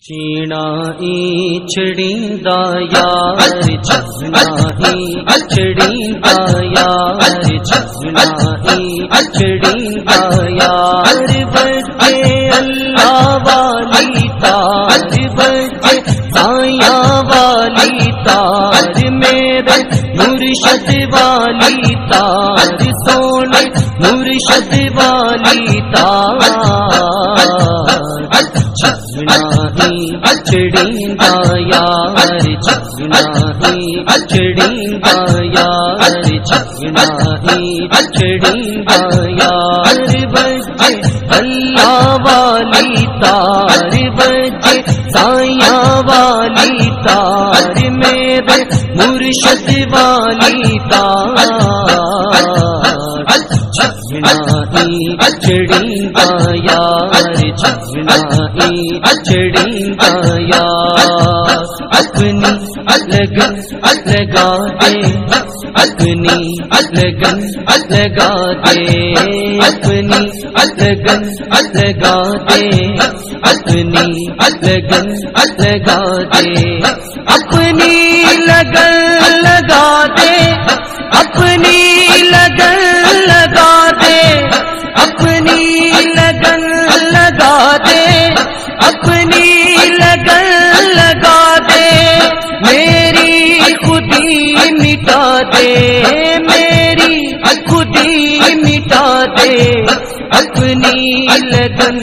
چینا چھڑیندا یار چھنا چھڑیندا یار چھنا چھڑیندا یار بجے اللہ والی تار بجے سایاں والی تار میرے مرشد والی تار سونے مرشد والی تار چھڑیندا یار چھنا چھڑیندا یار چھنا چھڑیندا یار بجے اللہ والی تار بجے سایاں والی تار میرے مرشد والی تار چھڑیندا یار چھنا چھڑیندا یار اپنی لگن لگا دے اپنی لگن لگا دے اپنی لگن لگا دے اپنی لگن لگا دے اپنی لگن لگا دے اپنی لگن لگا دے اپنی لگن لگا دے اپنی لگن لگا دے میری خودی مٹا دے میری خودی مٹا دے اپنی لگن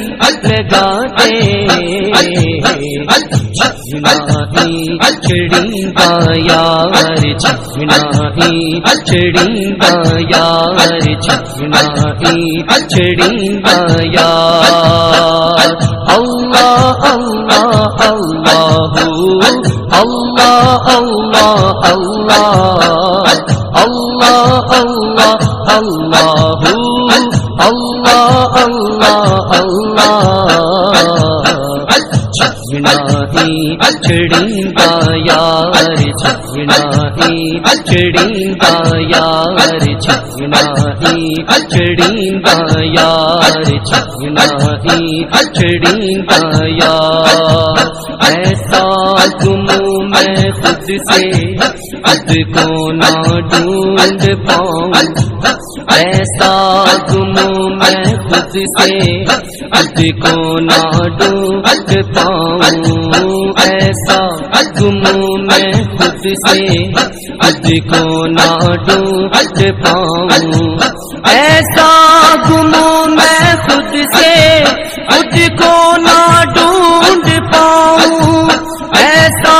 لگا دے چھڑیندا یار چھنا چھڑیندا یار چھنا چھڑیندا یار اللہ اللہ اللہ اللہ اللہ اللہ اللہ اللہ اللہ اللہ اللہ چھڑیندا یار چھنا چھڑیندا یار چھنا چھڑیندا یار چھنا چھڑیندا یار ایسا گم میں خود سے خود کو نہ ڈھونڈ پاؤں ایسا گم میں خود سے خود کو نہ ڈھونڈ پاؤں ایسا گم میں خود سے خود کو نہ ڈھونڈ پاؤں ایسا گم میں خود سے خود کو نہ ڈھونڈ پاؤں ایسا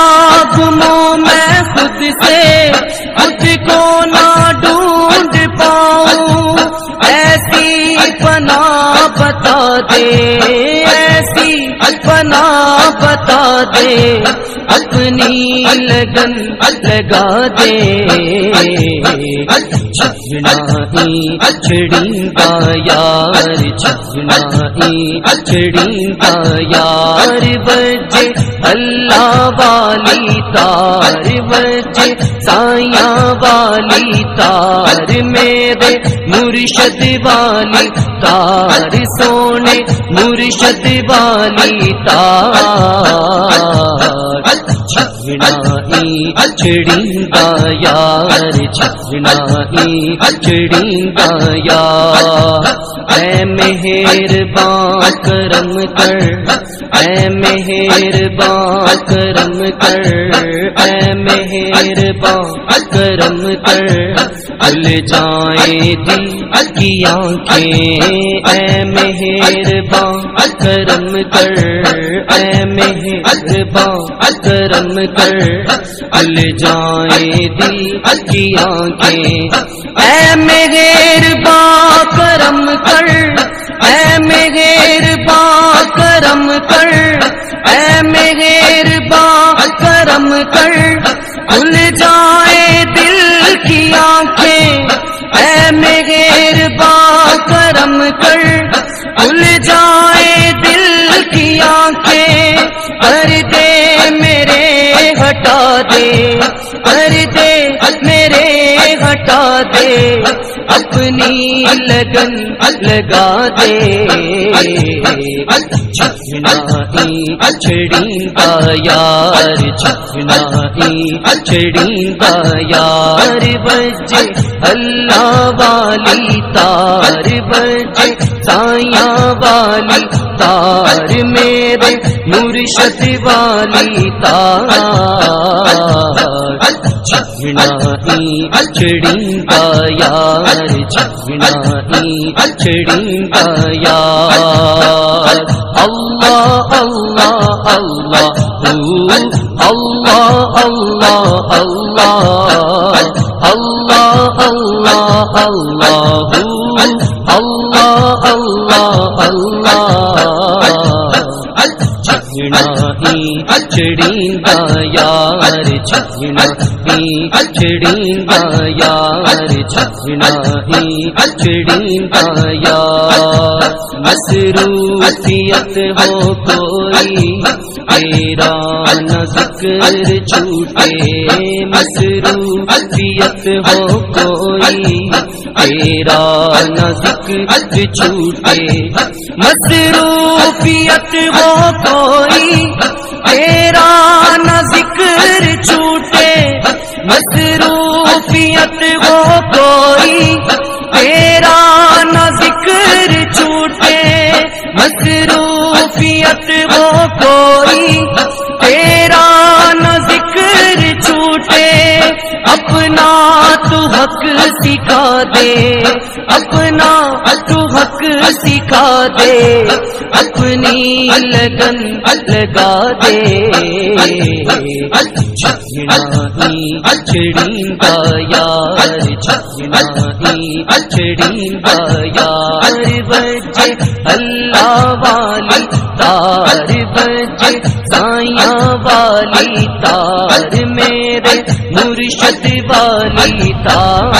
گم میں خود سے خود کو نہ ڈھونڈ پاؤں ایسی پناہ بتا دے ایسی پناہ بتا دے اپنی لگن لگا دے چھنا چھڑیندا یار چھنا چھڑیندا یار بجے اللہ والی تار بجے سایاں والی تار میرے مرشد والی تار سونے مرشد والی تار چھڑیندا یار چھنا چھڑیندا یار اے مہرباں کرم کر اے مہرباں کرم کر اے مہرباں کرم کر کھل جائیں دل کی آنکھیں اے مہرباں کرم کر اے مہرباں کرم کر کھل جائیں دل کی آنکھیں اے مہرباں کرم کر اے مہرباں کرم کر اے مہرباں کرم کر کھل جائیں دل کی آنکھیں اے مہرباں کرم کر کھل جائیں دل کی آنکھیں پردے میرے ہٹا دے پردے میرے ہٹا دے اپنی لگن لگا دے چھپنائی چھڑیندا یار چھپنائی چھڑیندا یار بجے اللہ والی تار بجے سایاں والی تار میرے مرشد والی تار چھپنائی چھڑیندا یار چھپنائی چھڑیندا یار اللہ اللہ اللہ اللہ اللہ اللہ اللہ اللہ اللہ اللہ اللہ چھپنائی چھڑیندا یار چھپنائی چھڑیندا یار چھپنائی چھڑیندا یار مصروفیت ہو کوئی تیرا نہ ذکر چھوٹے مصروفیت ہو کوئی تیرا نہ ذکر چھوٹے مصروفیت ہو کوئی تیرا نہ ذکر چھوٹے مصروفیت ہو کوئی تیرا نہ ذکر چھوٹے مصروفیت ہو کوئی تیرا نہ ذکر چھوٹے اپنا تو حق سکھا دے اپنا تو حق سکھا دے اپنی لگن لگا دے چھپنائی چھڑیندا یار چھپنائی چھڑیندا یار بجے اللہ والی تار بجے سایاں والی تار میرے مرشد والی تار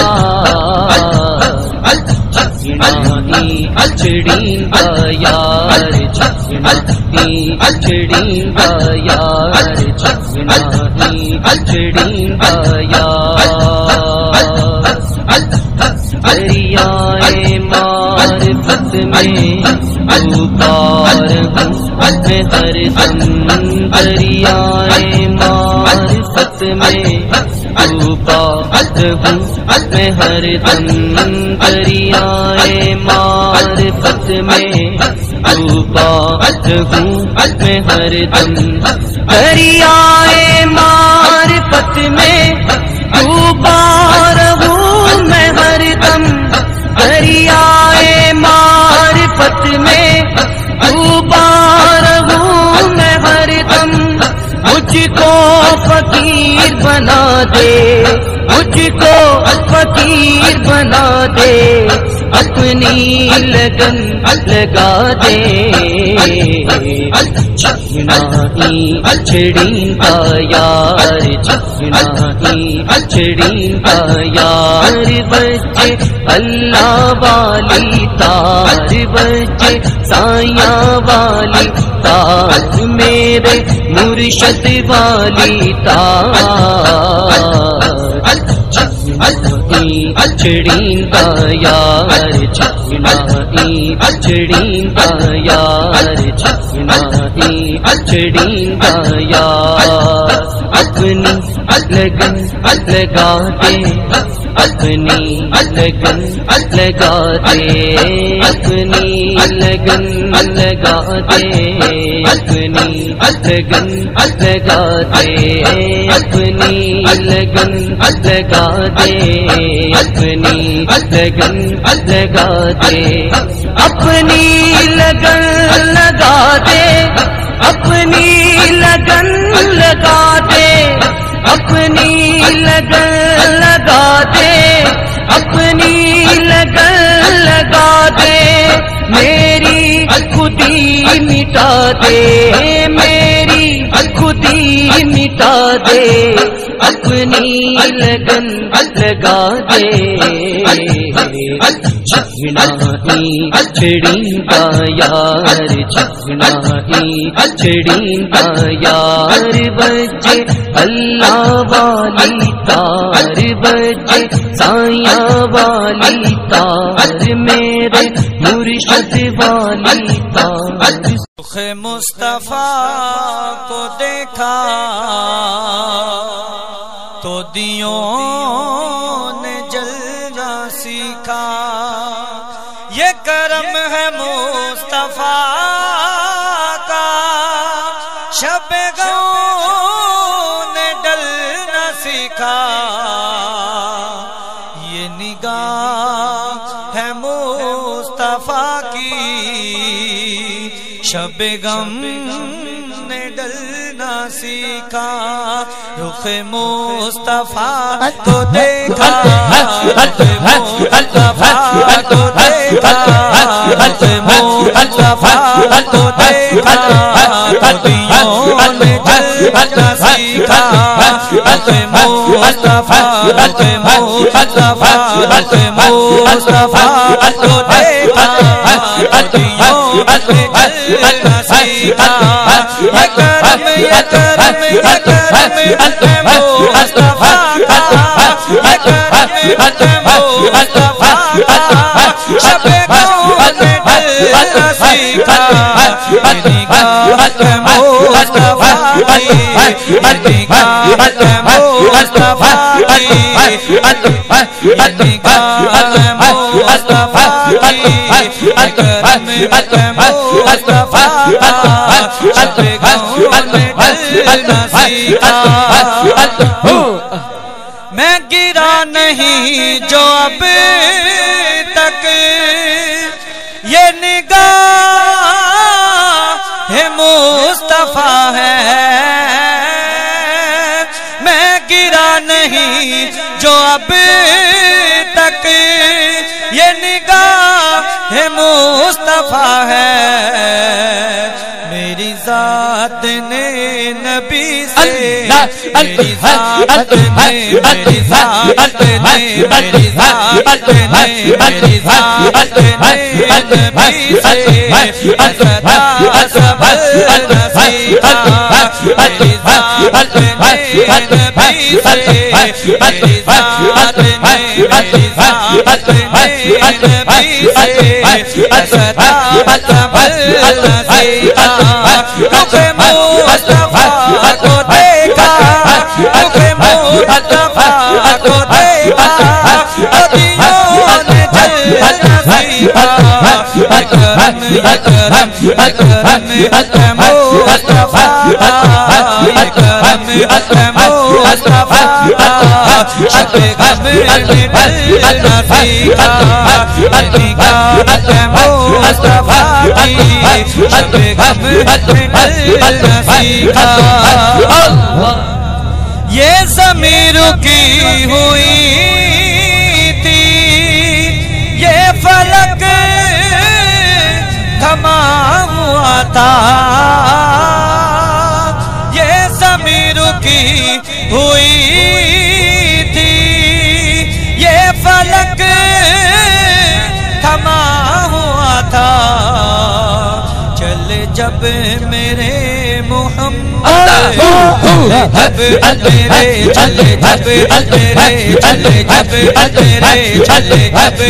چھپنائی چھڑیندا یار چھپنائی چھڑیندا یار چھپنائی چھڑیندا یار دریائے معرفت میں تو پار ہوں میں ہر دم دریائے معرفت میں تو پار ہوں میں ہر دم دریائے معرفت میں تو پار ہوں میں ہر دم دریائے معرفت میں تو پار ہوں میں ہر دم دریائے معرفت میں تو پار ہوں میں ہر دم مجھ کو فقیر بنا دے مجھ کو فقیر بنا دے اپنی لگن لگا دے چھپنائی چھڑیندا یار چھپنائی چھڑیندا یار بجے اللہ والی تار بجے سایاں والی تار میرے مرشد والی تار چھڑیندا یار چھپنائی چھڑیندا یار چھپنائی چھڑیندا یار اپنی لگن لگا دے اپنی لگن لگا دے اپنی لگن لگا دے اپنی لگن لگا دے اپنی لگن لگا دے اپنی لگن لگا دے اپنی لگن لگا دے اپنی لگن لگا دے اپنی لگن لگا دے اپنی لگن لگا دے میری خودی مٹا دے میری خودی مٹا دے اپنی لگن لگا دے جھگنا ہی چھڑیندا یار جھگنا ہی چھڑیندا یار بجے اللہ والی تار بجے سایہ والی تار میرے مرشد والی تار رخ مصطفیٰ کو دیکھا تو دیوں نے جلنا سیکھا یہ کرم ہے مصطفیٰ کا شب غم نے ڈلنا سیکھا یہ نگاہ ہے مصطفیٰ کی شب غم نے ڈلنا سیکھا رخ مصطفیٰ کو دیکھا رخ مصطفیٰ کو دیکھا رخ مصطفیٰ کو دیکھا تو دیوں نے جلنا سیکھا رخ مصطفیٰ رخ مصطفیٰ رخ مصطفیٰ کو دیکھا تو دیوں نے جلنا سیکھا یہ کرم یہ کرم یہ کرم مصطفیٰ کا یہ کرم مصطفیٰ کا شب غم نے ڈلنا سیکھا نگاہ مصطفیٰ کی نگاہ مصطفیٰ کی نگاہ مصطفیٰ کی کرم مصطفیٰ کا شب غم نے ڈلنا سیکھا میں گرا نہیں جو اب تک یہ نگاہ مصطفیٰ ہے میں گرا نہیں جو اب تک یہ نگاہ مصطفیٰ ہے میری ذات نے نبی سے میری ذات نے میری ذات نے میری ذات نے میری ذات نے نبی سے اسدا صبر سیکھا میری ذات نے نبی سے میری ذات نے میری ذات نے نبی سے اسدا صبر سیکھا رخ مصطفیٰ کو دیکھا رخ مصطفیٰ کو دیکھا تو دیوں نے جلنا سیکھا اکرم اکرم اکرم اکرم مصطفیٰ کا اکرم اکرم مصطفیٰ کا شب غم نے ڈلنا سیکھا نگاہ اکرم مصطفیٰ کی شب غم نے ڈلنا سیکھا یہ ضمیر کی ہوئی تھی یہ فلک تھما ہوا تھا یہ ضمیر کی ہوئی تھی یہ فلک تھما ہوا تھا چلے جب میرے محمد چلے جب چلے جب چلے جب چلے جب